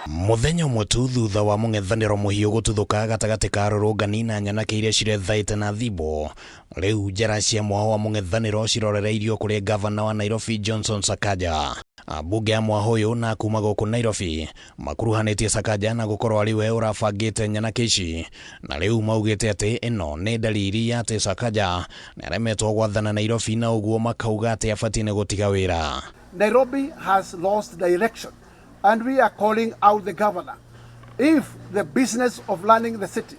Muthenya umwe tu thutha wa mung'ethaniro muhiu gututhuka gatagati ka ARURUNGANI na NYANAKE iria cirethaite na thibo, riu njara cia mwao wa mung'ethaniro cirorereirio kuri gavana wa Nairobi Johnson Sakaja. Ambunge a mwao uyu na kuma guku Nairobi makuruhanitie Sakaja na gukorwo ari we urabangite NYANAKE ici, na riu maugite ati ino ni dalili ya ati Sakaja naremetwo gwathana Nairobi na uguo makauga ati abatii ni gutiga wira. Nairobi has lost direction, and we are calling out the governor. If the business of running the city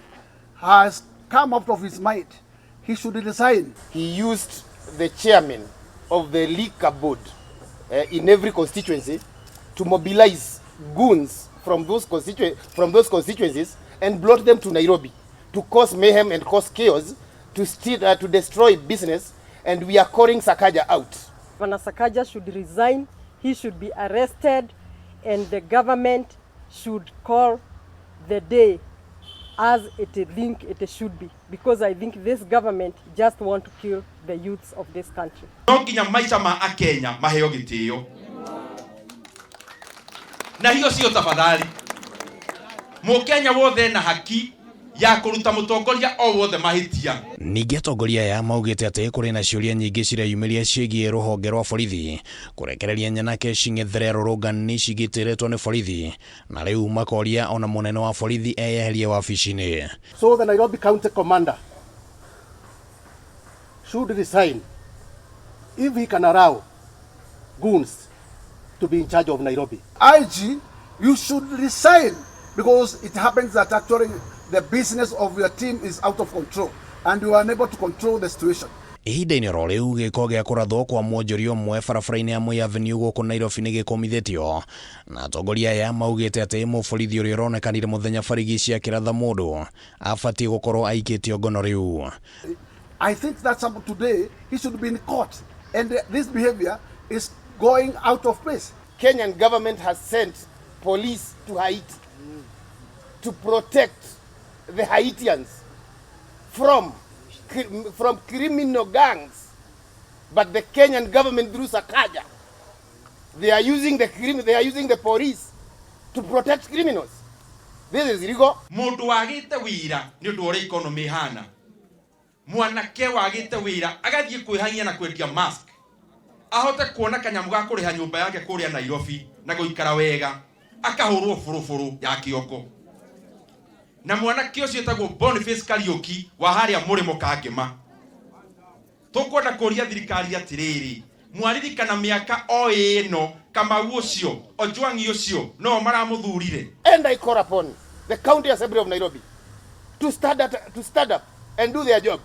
has come out of his mind, he should resign. He used the chairman of the liquor board in every constituency to mobilize goons from those constituencies and brought them to Nairobi to cause mayhem and cause chaos, to destroy business, and we are calling Sakaja out. Governor Sakaja should resign, he should be arrested, and the government should call the day as it think it should be, because I think this government just want to kill the youths of this country. No nginya maica ma Akenya maheo gitio. Na hiyo sio tafadhali. Mukenya wothe na haki ya kuruta mutongoria o wothe mahitia. Ningi atongoria ya maugite ati kuri na ciuria nyingi cireyumiria ciigie ruhonge rwa borithi kurekereria NYANAKE cing'ethere ARURUNGANI cigitiretwo ni borithi, na riu makoria ona munene wa borithi eyeherie wabici-ini. So the Nairobi County Commander should resign if he can allow goons to be in charge of Nairobi. IG, you should resign, because it happens that actually the business of your team is out of control and you are unable to control the situation. Ihinda-ini ro riu giko gia kurathwo kwa mwonjoria umwe barabara-ini ya MWENA Avenue guku Nairobi ni gikomithitio, na atongoria ya maugite ati muborithi uria uronekanire muthenya barigi cia kiratha mundu abatii gukorwo aikitio ngono riu. I think that today he should be in court, and this behavior is going out of place. Kenyan government has sent police to Haiti to protect the Haitians from criminal gangs, but the Kenyan government through Sakaja, they are using the police to protect criminals. This is illegal. Mundu wagite wira ni undu uri economy hana. Mwanake wagite wira agathie kwihania na kwendia mask, ahote kuona kanyamu ga kuriha nyumba yake kuria Nairobi na guikara wega, akahurwo furufuru ya kioko. Na mwanake ucio etagwo Boniface Kariuki wa haria murimo kangema. Tukwenda kuria thirikari atiriri, mwaririkana miaka o ino Kamau ucio Ojwang'i ucio no maramuthurire. And I call upon the County Assembly of Nairobi to stand up and do their job.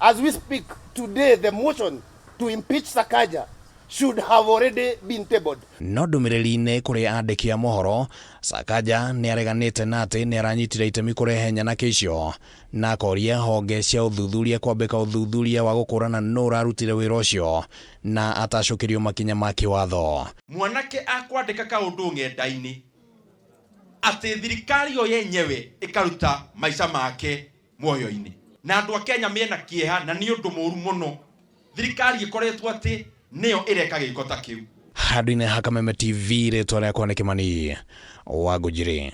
As we speak today, the motion to impeach Sakaja should have already been tabled. No ndumiriri-ini kuri andiki a mohoro, Sakaja ni areganite na ati ni aranyitire itemi kurehe NYANAKE icio, na akoria honge cia uthuthuria kwambika uthuthuria wa gukurana no urarutire wira ucio na atacokerio makinya ma kiwatho. Mwanake akwandika kaundu ng'enda-ini ati thirikari yo yenyewe ikaruta maica make muoyo-ini, na andu a Kenya mena kieha na ni undu muru muno thirikari ikoretwo ati neo ireka giko ta kiu. Handũ-inĩ ha Kameme TV ritwa rĩakwa nĩ Kimani wa Ngũnjiri.